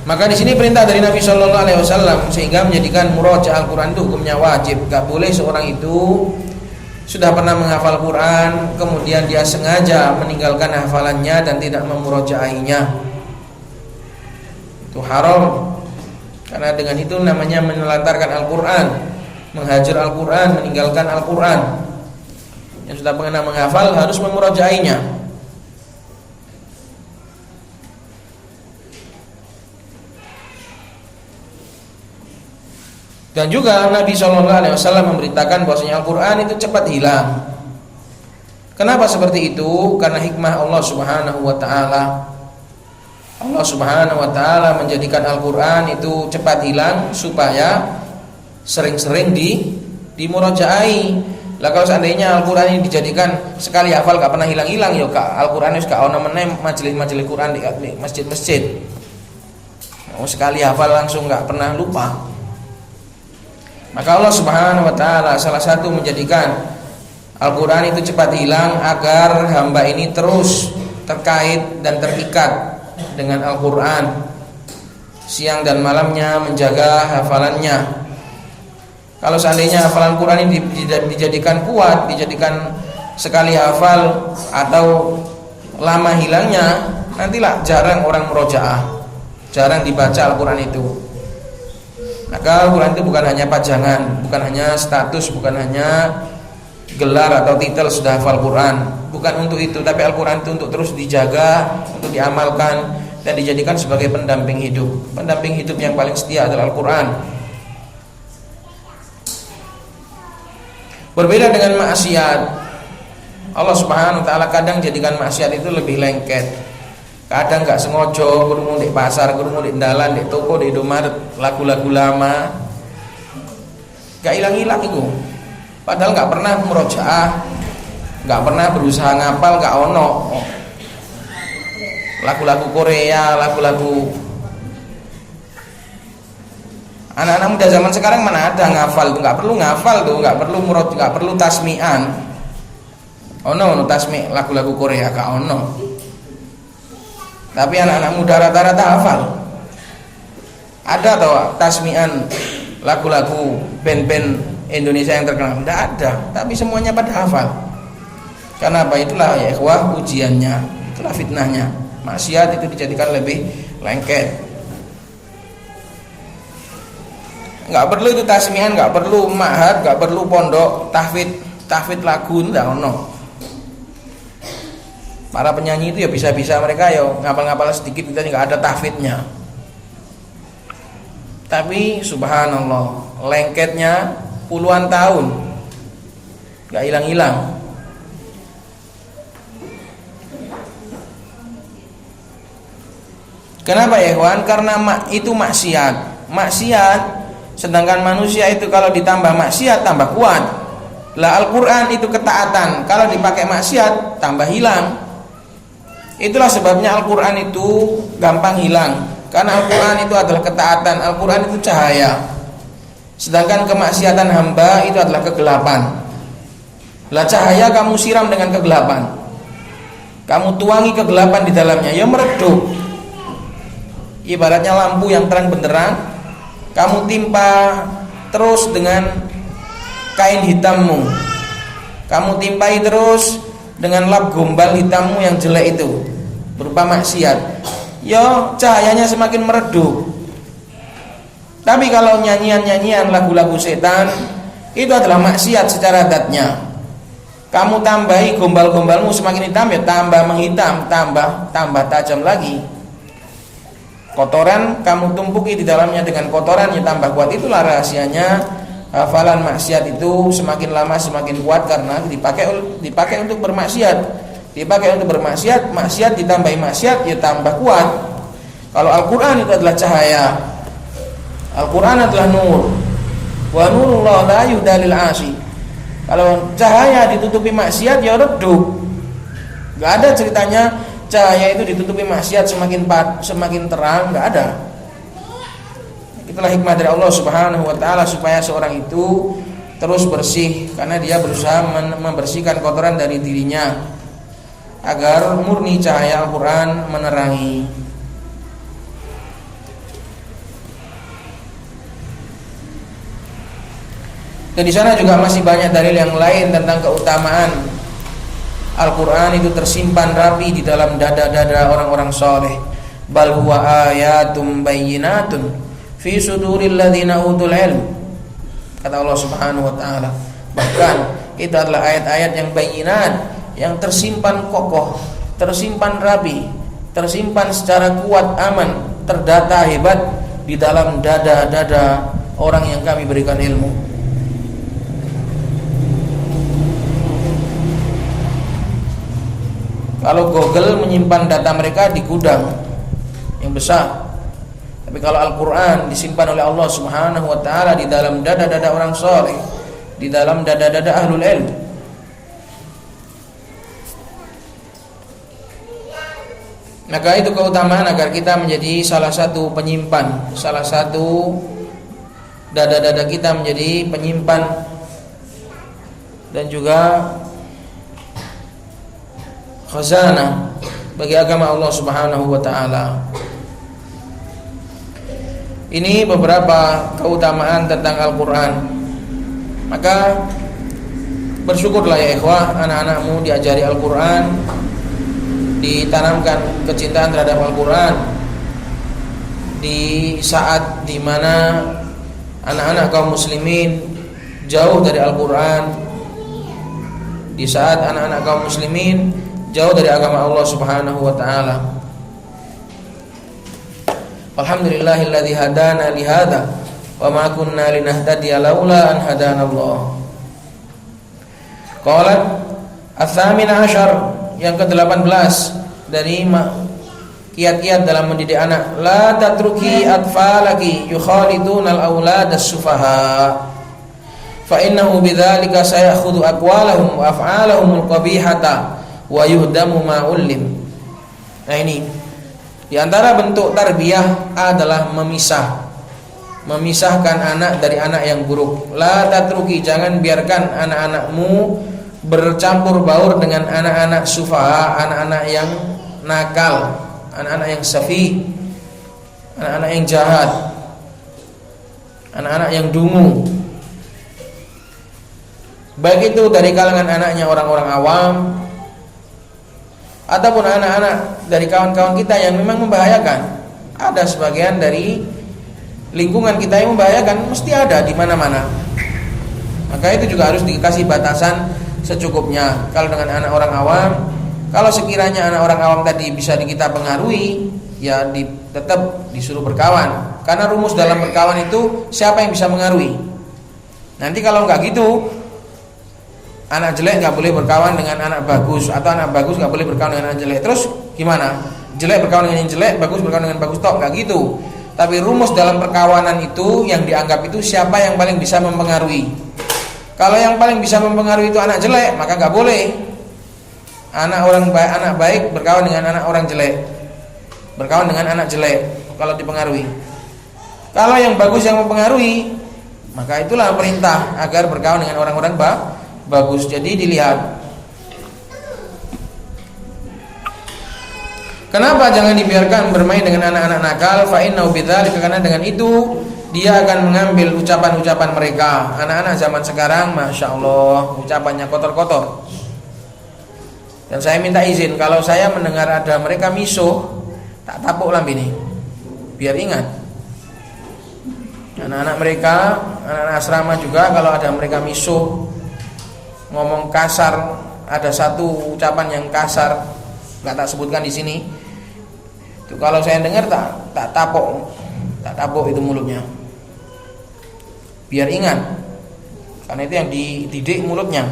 Speaker 3: Maka di sini perintah dari Nabi Shallallahu Alaihi Wasallam sehingga menjadikan murajaah Al-Quran itu hukumnya wajib. Gak boleh seorang itu sudah pernah menghafal Quran kemudian dia sengaja meninggalkan hafalannya dan tidak memurajaahinya. Itu haram. Karena dengan itu namanya menelantarkan Al-Quran, menghajar Al-Quran, meninggalkan Al-Quran. Yang sudah pernah menghafal harus memurajainya. Dan juga Nabi SAW memberitakan bahwasanya Al-Quran itu cepat hilang. Kenapa seperti itu? Karena hikmah Allah Subhanahu Wa Taala. Allah Subhanahu Wa Taala menjadikan Al-Quran itu cepat hilang supaya sering-sering dimurajaai. Lah kalau seandainya Al-Quran ini dijadikan sekali hafal gak pernah hilang-hilang, ya Al-Quran itu gak ono meneh majelis-majelis Quran di masjid-masjid. Mau sekali hafal langsung gak pernah lupa. Maka Allah Subhanahu Wa Taala salah satu menjadikan Al-Quran itu cepat hilang agar hamba ini terus terkait dan terikat dengan Al-Quran, siang dan malamnya menjaga hafalannya. Kalau seandainya hafalan Quran ini dijadikan kuat, dijadikan sekali hafal atau lama hilangnya, nantilah jarang orang murojaah, jarang dibaca Al-Quran itu. Maka Al-Quran itu bukan hanya pajangan, bukan hanya status, bukan hanya gelar atau titel sudah hafal Quran, bukan untuk itu. Tapi Al-Quran itu untuk terus dijaga, untuk diamalkan dan dijadikan sebagai pendamping hidup. Pendamping hidup yang paling setia adalah Al-Quran. Berbeda dengan maksiat, Allah Subhanahu Wa Taala kadang jadikan maksiat itu lebih lengket. Kadang gak sengojo, krungu di pasar, krungu di dalan, di toko, di Indomaret, lagu-lagu lama, gak hilang-hilang itu. Padahal gak pernah murojaah, gak pernah berusaha ngapal, gak ono. Lagu-lagu Korea, lagu-lagu Anak-anak muda zaman sekarang mana ada ngafal, nggak perlu ngafal tuh, nggak perlu murad, nggak perlu tasmi'an. Ono tasmi' lagu-lagu Korea kak ono. Tapi anak-anak muda rata-rata hafal. Ada tau tasmi'an lagu-lagu band-band Indonesia yang terkenal? Tidak ada. Tapi semuanya pada hafal. Karena apa? Itulah ya ikhwah ujiannya, itulah fitnahnya. Maksiat itu dijadikan lebih lengket. Nggak perlu itu tasmian, nggak perlu ma'had, nggak perlu pondok tahfidz lagu, nggak ono. Para penyanyi itu ya bisa-bisa mereka ya ngapal-ngapal sedikit, kita nggak ada tahfidnya. Tapi subhanallah, lengketnya puluhan tahun nggak hilang-hilang. Kenapa ya ikhwan? Karena itu maksiat. Sedangkan manusia itu kalau ditambah maksiat tambah kuat. Lah Al-Quran itu ketaatan, kalau dipakai maksiat tambah hilang. Itulah sebabnya Al-Quran itu gampang hilang. Karena Al-Quran itu adalah ketaatan, Al-Quran itu cahaya. Sedangkan kemaksiatan hamba itu adalah kegelapan. Lah cahaya kamu siram dengan kegelapan, kamu tuangi kegelapan di dalamnya, ya meredup. Ibaratnya lampu yang terang benderang, kamu timpa terus dengan kain hitammu, kamu timpai terus dengan lap gombal hitammu yang jelek itu berupa maksiat, ya cahayanya semakin meredup. Tapi kalau nyanyian-nyanyian lagu-lagu setan itu adalah maksiat secara zatnya. Kamu tambahi gombal-gombalmu semakin hitam, ya tambah menghitam, tambah tajam lagi. Kotoran kamu tumpuki di dalamnya dengan kotoran, ya tambah kuat. Itulah rahasianya hafalan maksiat itu semakin lama semakin kuat, karena dipakai untuk bermaksiat. Dipakai untuk bermaksiat, maksiat ditambahi maksiat, ya tambah kuat. Kalau Al-Quran itu adalah cahaya, Al-Quran adalah nur. Wa nurullah la yuhdalil asi. Kalau cahaya ditutupi maksiat, ya redup. Gak ada ceritanya cahaya itu ditutupi maksiat semakin terang, nggak ada. Itulah hikmah dari Allah Subhanahu wa taala supaya seorang itu terus bersih, karena dia berusaha membersihkan kotoran dari dirinya agar murni cahaya Al-Qur'an menerangi. Dan di sana juga masih banyak dalil yang lain tentang keutamaan Al-Quran itu tersimpan rapi di dalam dada-dada orang-orang soleh. Bal huwa ayatum bayyinatun fi suduril ladzina utul ilm. Kata Allah Subhanahu wa taala, bahkan itu adalah ayat-ayat yang bayyinat, yang tersimpan kokoh, tersimpan rapi, tersimpan secara kuat, aman, terdata hebat di dalam dada-dada orang yang kami berikan ilmu. Kalau Google menyimpan data mereka di gudang yang besar, tapi kalau Al-Quran disimpan oleh Allah Subhanahu wa ta'ala di dalam dada-dada orang soleh, di dalam dada-dada ahlul ilm. Maka itu keutamaan agar kita menjadi salah satu penyimpan, salah satu dada-dada kita menjadi penyimpan dan juga khazanah bagi agama Allah Subhanahu wa taala. Ini beberapa keutamaan tentang Al-Qur'an. Maka bersyukurlah ya ikhwah, anak-anakmu diajari Al-Qur'an, ditanamkan kecintaan terhadap Al-Qur'an di saat dimana anak-anak kaum muslimin jauh dari Al-Qur'an, di saat anak-anak kaum muslimin jauh dari agama Allah Subhanahu wa taala. Alhamdulillahilladzi hadana li hadza wa ma kunna linahtadiya laula an hadanallah. Qalat ats-tsamin asyar, yang ke-18 dari kiat-kiat dalam mendidik anak. La tatruki atfalaki yukhaliduna al-aulad as-sufaha fa innahu bidzalika sayakhudhu aqwalahum wa af'alahum al-qabihata wa yuhdamu ma ullim. Nah ini di antara bentuk tarbiyah adalah memisah memisahkan anak dari anak yang buruk. La tatruki, jangan biarkan anak-anakmu bercampur baur dengan anak-anak sufaha, anak-anak yang nakal, anak-anak yang safi, anak-anak yang jahat, anak-anak yang dungu. Baik itu dari kalangan anaknya orang-orang awam ataupun anak-anak dari kawan-kawan kita yang memang membahayakan. Ada sebagian dari lingkungan kita yang membahayakan, mesti ada di mana-mana. Maka itu juga harus dikasih batasan secukupnya. Kalau dengan anak orang awam, kalau sekiranya anak orang awam tadi bisa kita pengaruhi, ya tetap disuruh berkawan. Karena rumus dalam berkawan itu siapa yang bisa mengaruhi. Nanti kalau nggak gitu, anak jelek nggak boleh berkawan dengan anak bagus, atau anak bagus nggak boleh berkawan dengan anak jelek. Terus gimana? Jelek berkawan dengan yang jelek, bagus berkawan dengan bagus, tok, nggak gitu. Tapi rumus dalam perkawanan itu yang dianggap itu siapa yang paling bisa mempengaruhi. Kalau yang paling bisa mempengaruhi itu anak jelek, maka nggak boleh anak baik berkawan dengan anak orang jelek, berkawan dengan anak jelek kalau dipengaruhi. Kalau yang bagus yang mempengaruhi, maka itulah perintah agar berkawan dengan orang-orang bagus. Jadi dilihat. Kenapa jangan dibiarkan bermain dengan anak-anak nakal? Fa innahu bidzalika, karena dengan itu dia akan mengambil ucapan-ucapan mereka. Anak-anak zaman sekarang, masya Allah, ucapannya kotor-kotor. Dan saya minta izin, kalau saya mendengar ada mereka misuh, tak tapuk lambi ini. Biar ingat, anak-anak mereka, anak-anak asrama juga, kalau ada mereka misuh, ngomong kasar, ada satu ucapan yang kasar, nggak tak sebutkan di sini. Itu kalau saya dengar tak tapuk itu mulutnya. Biar ingat, karena itu yang dididik mulutnya.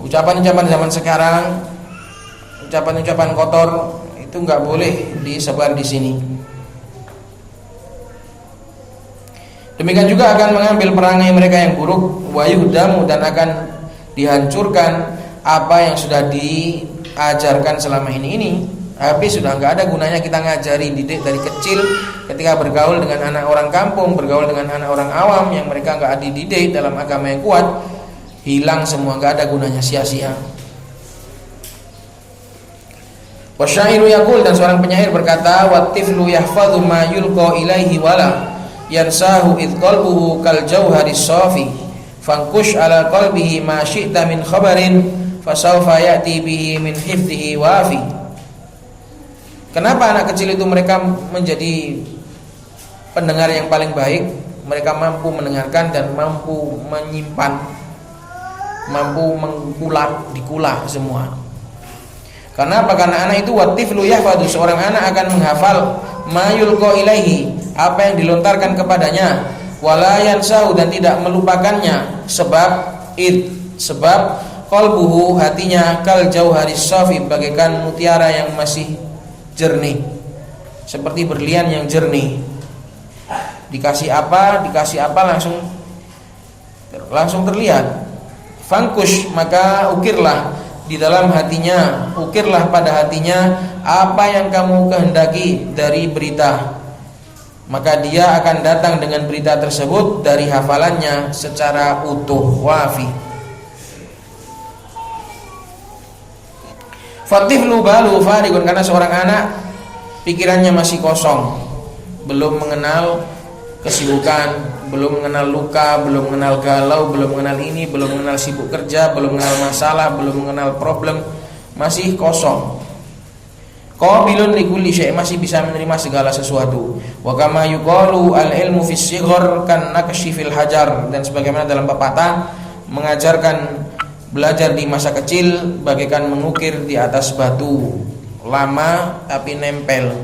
Speaker 3: Ucapan-ucapan zaman sekarang, ucapan-ucapan kotor itu nggak boleh disebar di sini. Demikian juga akan mengambil perangai mereka yang buruk, wa yuhdamu, dan akan dihancurkan apa yang sudah diajarkan selama ini. Habis, sudah nggak ada gunanya kita ngajari, didik dari kecil. Ketika bergaul dengan anak orang kampung, bergaul dengan anak orang awam yang mereka nggak dididik dalam agama yang kuat, hilang semua, nggak ada gunanya, sia-sia. Wasyairu yaqul, dan seorang penyair berkata, watiflu yahfadhu ma yulqa ilaihi wala yansahu id qalbuhu kal jauharis safi fankush ala qalbihi ma syi'ta min khabarin fasawfa ya'ti bihi min hifdhihi wafi. Kenapa anak kecil itu mereka menjadi pendengar yang paling baik? Mereka mampu mendengarkan dan mampu menyimpan, mampu dikulah semua. Karena apa? Karena anak itu watiflu yahfadhu, seorang anak akan menghafal ma yulqa ilaihi, apa yang dilontarkan kepadanya, wala yansahu, dan tidak melupakannya, sebab qalbuhu, hatinya, kal jauharis safi, bagaikan mutiara yang masih jernih, seperti berlian yang jernih. Dikasih apa langsung terlihat. Fangkush, maka ukirlah di dalam hatinya, ukirlah pada hatinya apa yang kamu kehendaki dari berita, maka dia akan datang dengan berita tersebut dari hafalannya secara utuh, wafi. Fatiflu balu farigun, karena seorang anak pikirannya masih kosong, belum mengenal kesibukan, belum mengenal luka, belum mengenal galau, belum mengenal ini, belum mengenal sibuk kerja, belum mengenal masalah, belum mengenal problem, masih kosong. Qabilun likulli syai', masih bisa menerima segala sesuatu. Wa kama yuqalu al-ilmu fis sighar kan nakshi fil hajar, dan sebagaimana dalam pepatah, mengajarkan belajar di masa kecil bagaikan mengukir di atas batu, lama tapi nempel.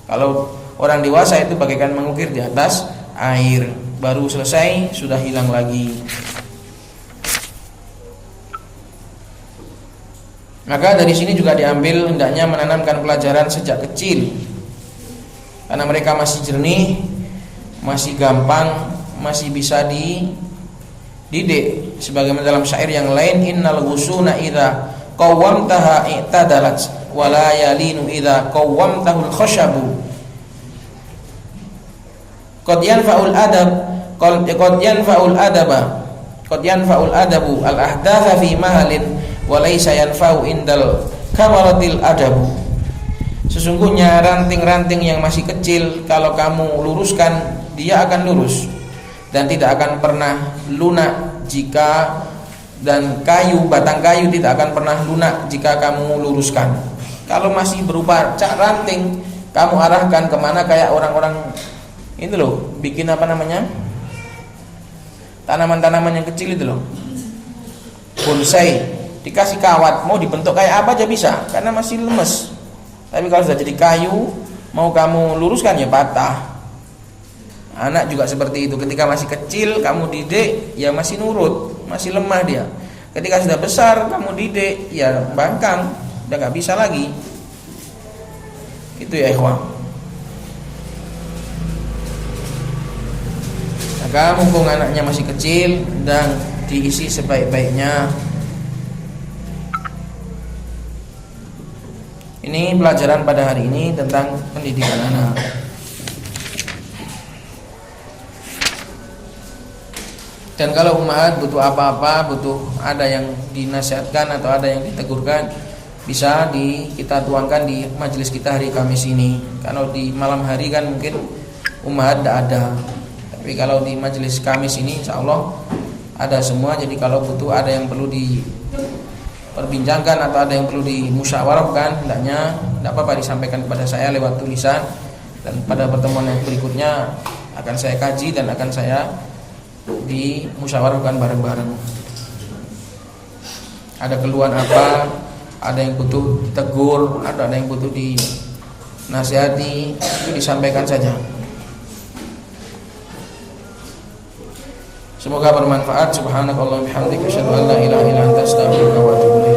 Speaker 3: Kalau orang dewasa itu bagaikan mengukir di atas air, baru selesai sudah hilang lagi. Maka dari sini juga diambil hendaknya menanamkan pelajaran sejak kecil, karena mereka masih jernih, masih gampang, masih bisa dididik. Sebagaimana dalam syair yang lain, innal ghusuna idza qawwamtaha i'tadalat wa la yalinu idza qawwamtahul khashabu. Qad yanfa'ul adabu al-ahdatha fi mahalin wa laysa yanfa'u indal kamaratil adabu. Sesungguhnya ranting-ranting yang masih kecil kalau kamu luruskan dia akan lurus dan tidak akan pernah lunak jika, dan batang kayu tidak akan pernah lunak jika kamu luruskan. Kalau masih berupa ranting, kamu arahkan kemana, kayak orang-orang itu loh, bikin tanaman-tanaman yang kecil itu loh, bonsai, dikasih kawat, mau dibentuk kayak apa aja bisa, karena masih lemes. Tapi kalau sudah jadi kayu, mau kamu luruskan ya patah. Anak juga seperti itu, ketika masih kecil kamu didik ya masih nurut, masih lemah dia. Ketika sudah besar kamu didik ya bangkang, udah gak bisa lagi. Itu ya ikhwan. Maka mumpung anaknya masih kecil dan diisi sebaik-baiknya. Ini pelajaran pada hari ini tentang pendidikan anak. Dan kalau ummahat butuh apa-apa, butuh ada yang dinasihatkan atau ada yang ditegurkan, bisa kita tuangkan di majelis kita hari Kamis ini. Kalau di malam hari kan mungkin ummahat tidak ada. Tapi kalau di majelis Kamis ini insya Allah ada semua. Jadi kalau butuh ada yang perlu diperbincangkan atau ada yang perlu dimusyawarahkan, hendaknya tidak apa-apa disampaikan kepada saya lewat tulisan. Dan pada pertemuan yang berikutnya akan saya kaji dan akan saya dimusyawarahkan bareng-bareng. Ada keluhan apa, ada yang butuh ditegur, ada yang butuh dinasihati, itu disampaikan saja. Semoga bermanfaat. Subhanakallahumma bihamdika asyhadu an la ilaha illa anta astaghfiruka wa atubu ilaik.